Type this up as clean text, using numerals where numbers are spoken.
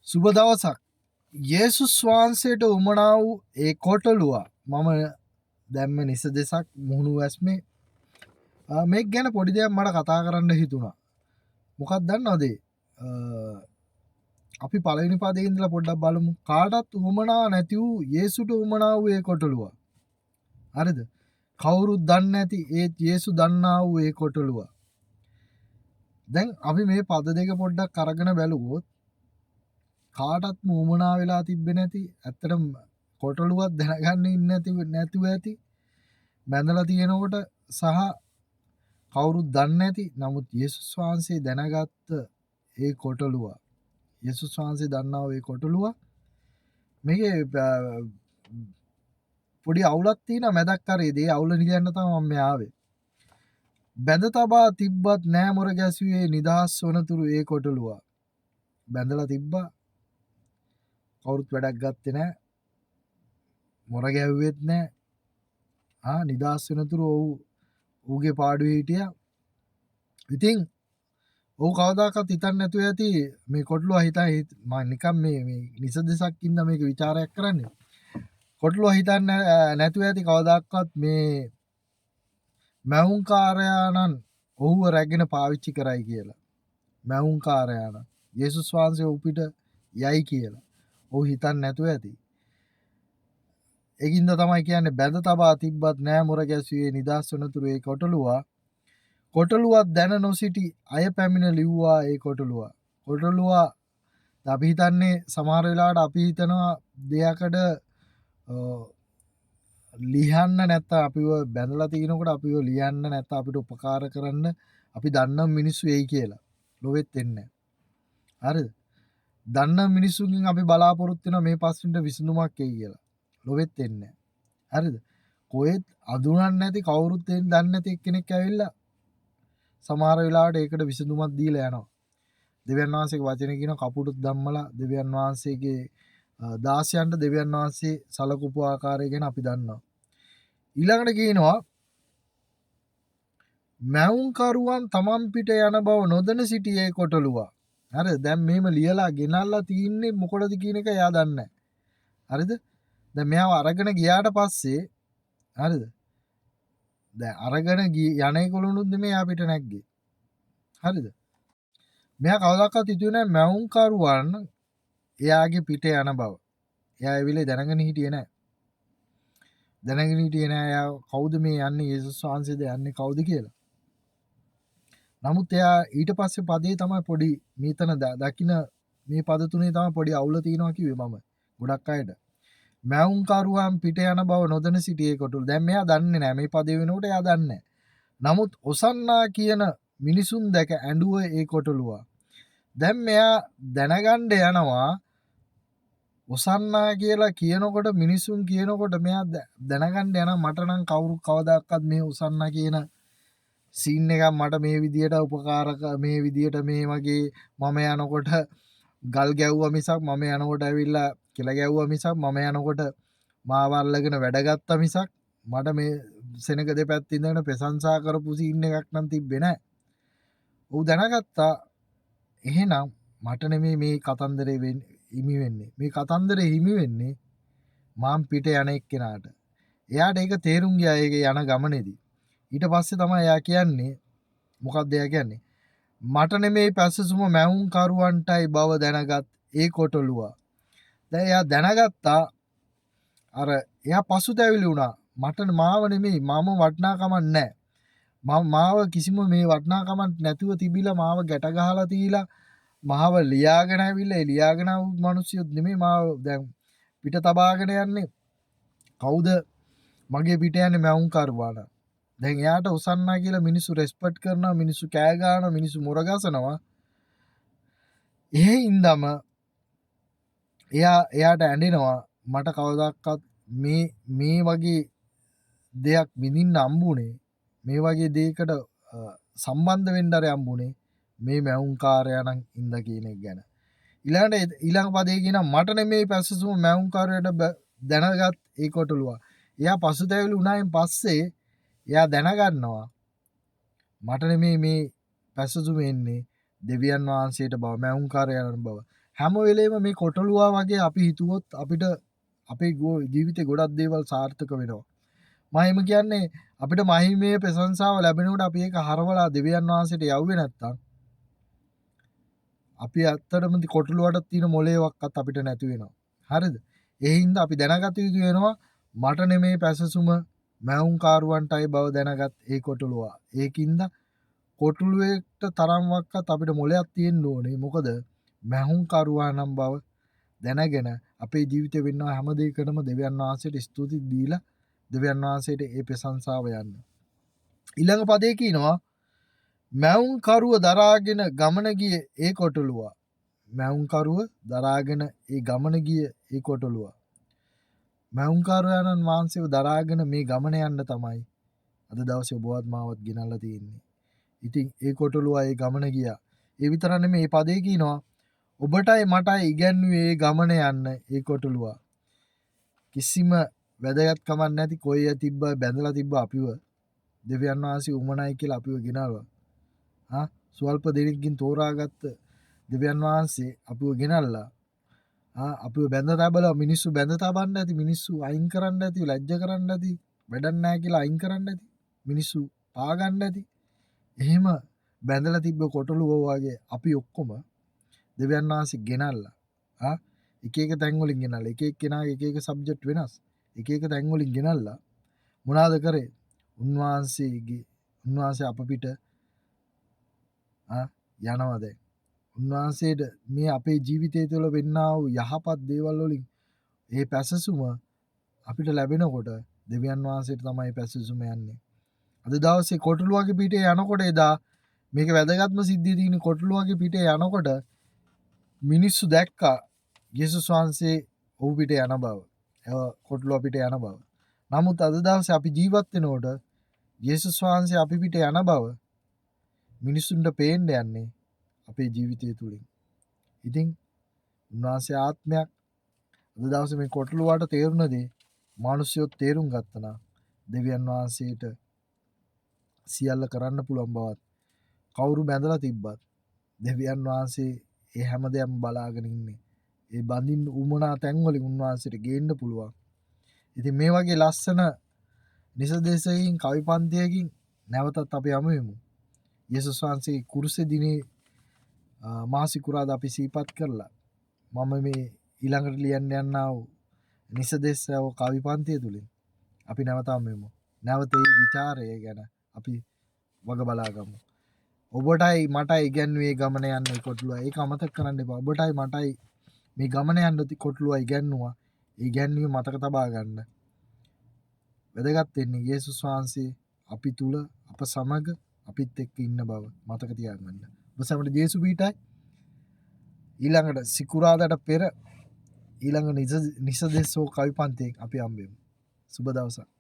සුබ දවසක්. යේසුස් වහන්සේට උමනා වූ ඒ කොටලුවා මම දැම්ම නිසදෙසක් මුහුණු වැස්මේ මේක ගැන පොඩි දෙයක් මට කතා කරන්න හිතුණා. මොකක්ද දන්නවද? අපි පළවෙනි පදේ ඉඳලා පොඩ්ඩක් බලමු. කාටත් උමනා නැති වූ යේසුට උමනා වූ ඒ කොටලුවා. හරිද? කවුරුත් දන්නේ නැති ඒ යේසු දන්නා වූ ඒ කොටලුවා. දැන් අපි මේ පද දෙක පොඩ්ඩක් අරගෙන බැලුවොත් කාටත් උමනා වෙලා තිබ්බේ නැති ඇත්තටම කොටලුවක් දැනගන්න ඉන්නේ නැතුව ඇති බැඳලා තියෙනකොට සහ කවුරුත් දන්නේ නැති නමුත් යේසුස් වහන්සේ දැනගත්ත ඒ කොටලුවා යේසුස් වහන්සේ දන්නා වූ ඒ කොටලුවා මේකේ පොඩි අවුලක් තියෙනවා මැදක් කරේදී අවුල නිකන්න තමයි මම ආවේ බැඳ තබා තිබ්බත් නෑ මොර ගැසුවේ නිදහස් වනතුරු ඒ කොටලුවා බැඳලා තිබ්බා කවුරුත් වැඩක් ගත්තේ නෑ මොර ගැව්වෙත් නෑ නිදහස් වෙනතුරු ඌගේ පාඩුවේ හිටියා. ඉතින් ඔහු කවදාකවත් හිතන්නේ නැතුව ඇති මේ කොටලුවා මම නිකන් මේ නිසදෙසක් ඉඳ මේක ਵਿਚාරයක් කරන්නේ. කොටලුවා හිතන්නේ නැතුව ඇති කවදාකවත් මේ මැවුම්කාරයාණන් ඔහුව රැගෙන පාවිච්චි කරයි කියලා. මැවුම්කාරයාණන් යේසුස් වහන්සේ උපිට යයි කියලා. ඔහු හිතන්නේ නැතුව ඇති. ඒකින්ද තමයි කියන්නේ බැඳ තබා තිබ්බත් නෑ මොර ගැසුවේ නිදහස් වනතුරු ඒ කොටලුවත් දැන නොසිටි අය පැමිණ ලිව්වා ඒ කොටලුවා අපි හිතන්නේ සමහර වෙලාවට අපි හිතනවා දෙයකට ලියන්න නැත්නම් අපිව බැඳලා තිනකොට අපිව ලියන්න නැත්නම් අපිට උපකාර කරන්න අපි දන්න මිනිස්සු එයි කියලා ලොවෙත් එන්නේ හරිද දන්න මිනිස්සුන්ගෙන් අපි බලාපොරොත්තු වෙනවා මේ පස්සෙන්ට විසඳුමක් එයි කියලා ලොවෙත් එන්නේ හරිද කොහෙත් අඳුරන්නේ නැති කවුරුත් දන්නේ නැති කෙනෙක් ඇවිල්ලා සමහර වෙලාවට ඒකට විසඳුමක් දීලා යනවා. දෙවියන් වහන්සේගේ වචනේ කියන කපුටුත් ධම්මලා දෙවියන් වහන්සේගේ දාසයන්ට දෙවියන් වහන්සේ සලකුපු ආකාරය ගැන අපි දන්නවා. ඊළඟට කියනවා මැවුම්කරුවන් තමන් පිට යන බව නොදැන සිටියේ කොටලුවා. හරිද? දැන් මේම ලියලා ගෙනල්ලා තින්නේ මොකටද කියන එක එයා දන්නේ නැහැ. හරිද? දැන් මෙයාව අරගෙන ගියාට පස්සේ හරිද? දැන් අරගෙන යන්නේ කොළුණුත් නෙමෙයි අපිට නැග්ගේ. හරිද? මෙයා කවදාකවත් හිතුවේ නැහැ මැවුම්කරුවන් එයාගේ පිට යන බව. එයා ඇවිල්ලා දැනගෙන හිටියේ නැහැ. එයා කවුද මේ යන්නේ යේසුස් වහන්සේද යන්නේ කවුද කියලා. නමුත් එයා ඊට පස්සේ පදේ තමයි පොඩි මේතන දකින්න මේ පද තුනේ තමයි පොඩි අවුල තියෙනවා කිව්වේ මම. ගොඩක් අයට. මැවුම්කරුවන් පිට යන බව නොදැන සිටියේ කොටුළු. දැන් මෙයා දන්නේ නැහැ මේ පදේ වෙනකොට එයා දන්නේ නැහැ. නමුත් ඔසන්නා කියන මිනිසුන් දැක ඇඬුව ඒ කොටලුවා. දැන් මෙයා දැනගන්න යනවා ඔසන්නා කියලා කියනකොට මිනිසුන් කියනකොට මෙයා දැනගන්න යනවා මට නම් කවුරු කවදාවත් මේ ඔසන්නා කියන සීන් එකක් මට මේ විදියට උපකාරක මේ විදියට මේ වගේ මම යනකොට ගල් ගැව්වා මිසක් මම යනකොට ඇවිල්ලා කෙල ගැව්වා මිසක් මම යනකොට මාව අල්ලගෙන වැඩ ගත්තා මිසක් මට මේ සෙනඟ දෙපැත්තේ ඉඳගෙන ප්‍රශංසා කරපු සීන් එකක් නම් තිබ්බේ නැහැ. ඌ දැනගත්තා එහෙනම් මට නෙමෙයි මේ කතන්දරේ හිමි වෙන්නේ. මේ කතන්දරේ හිමි වෙන්නේ මාම් පිට යන එක්කෙනාට. එයාට ඒක තේරුම් ගියා ඒක යන ගමනේදී. ඊට පස්සේ තමයි එයා කියන්නේ මොකක්ද එයා කියන්නේ? මට නෙමෙයි පැසසුම මැවුම්කරුවන්ටයි බව දැනගත් ඒ කොටලුවා. දැන් එයා දැනගත්තා අර එයා පසුතැවිලි වුණා. මට මාව නෙමෙයි මම වටිනාකමක් නැහැ. මාව කිසිම මේ වටිනාකමක් නැතුව තිබිලා මාව ගැට ගහලා තියලා මාව ලියාගෙන ඇවිල්ලා ඒ ලියාගෙන ආපු මිනිස්සුත් නෙමෙයි මාව දැන් පිට තබාගෙන යන්නේ. කවුද මගේ පිට යන්නේ මැවුම්කරුවාට. දැන් එයාට උසන්නා කියලා මිනිස්සු රෙස්පෙක්ට් කරනවා මිනිස්සු කෑ ගහනවා මිනිස්සු මොර ගසනවා. ඉඳම එයාට ඇඬෙනවා මට කවදාවත් මේ වගේ දෙයක් විඳින්න හම්බුනේ මේ වගේ දෙයකට සම්බන්ධ වෙන්න ආර හම්බුනේ මේ මැවුම්කාරයාණන් ඉඳ කියන එක ගැන. ඊළඟ පදේ කියනවා මට නෙමෙයි පැසසුම මැවුම්කාරයාට දැනගත් ඒ කොටලුවා. එයා පසුතැවිලි වුණායින් පස්සේ එයා දැනගන්නවා මට නෙමෙයි මේ පැසසුම එන්නේ දෙවියන් වහන්සේට බව මැවුම්කාරයාණන් බව. හැම වෙලේම මේ කොටලුවා වගේ අපි හිතුවොත් අපිට අපේ ජීවිතේ ගොඩක් දේවල් සාර්ථක වෙනවා. මම එහෙම කියන්නේ අපිට මහිමේ ප්‍රශංසාව ලැබෙනකොට අපි ඒක හරවලා දෙවියන් වහන්සේට යවුවේ නැත්තම් අපි ඇත්තටම කොටලුවට තියෙන මොලේවක්වත් අපිට නැති වෙනවා. හරිද? ඒ හින්දා අපි දැනගත යුතු වෙනවා මට නෙමේ පැසසුම මැවුම්කාරුවන්ටයි බව දැනගත් ඒ කොටලුවා. ඒකින්ද කොටලුවෙක්ට තරම්වක්වත් අපිට මොලයක් තියෙන්න ඕනේ. මොකද මැහුම්කරුවා නම් බව දැනගෙන අපේ ජීවිතේ වෙන්නා හැම දෙයකටම දෙවියන් වහන්සේට ස්තුති දීලා දෙවියන් වහන්සේට ඒ ප්‍රශංසාව යන්න. ඊළඟ පදේ කියනවා මැවුම්කරුව දරාගෙන ගමන ගියේ ඒ කොටලුවා. මැවුම්කරුව දරාගෙන ඒ ගමන ගිය ඒ කොටලුවා. මැවුම්කරුවාණන් වහන්සේව දරාගෙන මේ ගමන යන්න තමයි අද දවසේ ඔබවත් මාවත් ගෙනල්ලා තියෙන්නේ. ඉතින් ඒ කොටලුවා ඒ ගමන ගියා. ඒ විතර නෙමෙයි මේ පදේ කියනවා ඔබටයි මටයි ඉගැන්වුවේ ඒ ගමන යන්න ඒ කොටලුවා. කිසිම වැදගත්කමක් නැති කොයිය තිබ්බ බැඳලා තිබ්බ අපිව දෙවියන් වහන්සේ උමනයි කියලා අපිව ගෙනල්වා. ස්වල්ප දෙනෙක්කින් තෝරාගත්ත දෙවියන් වහන්සේ අපිව ගෙනල්ලා අපිව බැඳ තබලා මිනිස්සු බැඳ තබන්න ඇති මිනිස්සු අයින් කරන්න ඇති ලැජ්ජ කරන්න ඇති වැඩක් නැහැ කියලා අයින් කරන්න ඇති මිනිස්සු පාගන්න ඇති එහෙම බැඳලා තිබ්බ කොටලුවෝ වගේ අපි ඔක්කොම දෙවියන් වහන්සේ ගෙනල්ලා එක එක තැන් වලින් ගෙනල්ලා එක එක කෙනාගේ එක එක සබ්ජෙක්ට් වෙනස් එක එක තැන් වලින් ගෙනල්ලා මොනවාද කරේ උන්වහන්සේ අප පිට යනවා දැන් උන්වහන්සේට මේ අපේ ජීවිතය තුළ වෙන්නා වූ යහපත් දේවල් වලින් ඒ පැසසුම අපිට ලැබෙනකොට දෙවියන් වහන්සේට තමයි පැසසුම යන්නේ. අද දවසේ කොටලුවගේ පිටේ යනකොට එදා මේක වැදගත්ම සිද්ධිය තියෙන කොටලුවගේ පිටේ යනකොට මිනිස්සු දැක්කා යේසුස් වහන්සේ ඔහු පිට යන බව. කොටලුව පිට යන බව. නමුත් අද දවසේ අපි ජීවත් වෙනකොට යේසුස් වහන්සේ අපි පිට යන බව මිනිස්සුන්ට පේන්න යන්නේ අපේ ජීවිතය තුළින්. ඉතින් උන්වහන්සේ ආත්මයක් අද දවසේ මේ කොටලුවාට තේරුණ දේ මිනිස්සුත් තේරුම් ගත්තා දෙවියන් වහන්සේට සියල්ල කරන්න පුළුවන් බවත් කවුරු බැඳලා තිබ්බත් දෙවියන් වහන්සේ ඒ හැමදේම බලාගෙන ඉන්නේ. ඒ බඳින්න උමනා තැන් වලින් උන්වහන්සේට ගේන්න පුළුවන්. ඉතින් මේ වගේ ලස්සන නිසදේශයෙන් කවි පන්තියකින් නැවතත් අපි යමු වෙමු. යේසුස් වහන්සේ කුරුසේ දිනේ මාසිකුරාදා අපි සිහිපත් කරලා මම මේ ඊළඟට ලියන්න යන්නා වූ නිසදේශව කවි පන්තිය තුලින් අපි නැවතම වෙමු. නැවත මේ ਵਿਚාරය ගැන අපි වග බලා ගමු. ඔබටයි මටයි ඉගැන්වුවේ ගමන යන්න කොටලුවා. ඒක අමතක කරන්න එපා. ඔබටයි මටයි මේ ගමන යන්න කොටලුවා ඉගැන්නුවා. ඒ ඉගැන්වීම මතක තබා ගන්න. වැදගත් වෙන්නේ යේසුස් වහන්සේ අපි තුල අප සමග අපිත් එක්ක ඉන්න බව මතක තියාගන්න. ඔබ සමග ජේසු පීඨයි ඊළඟට සිකුරාදාට පෙර ඊළඟ නිසදෙස්සෝ කවි පන්තියෙන් අපි හම්බෙමු. සුබ දවසක්.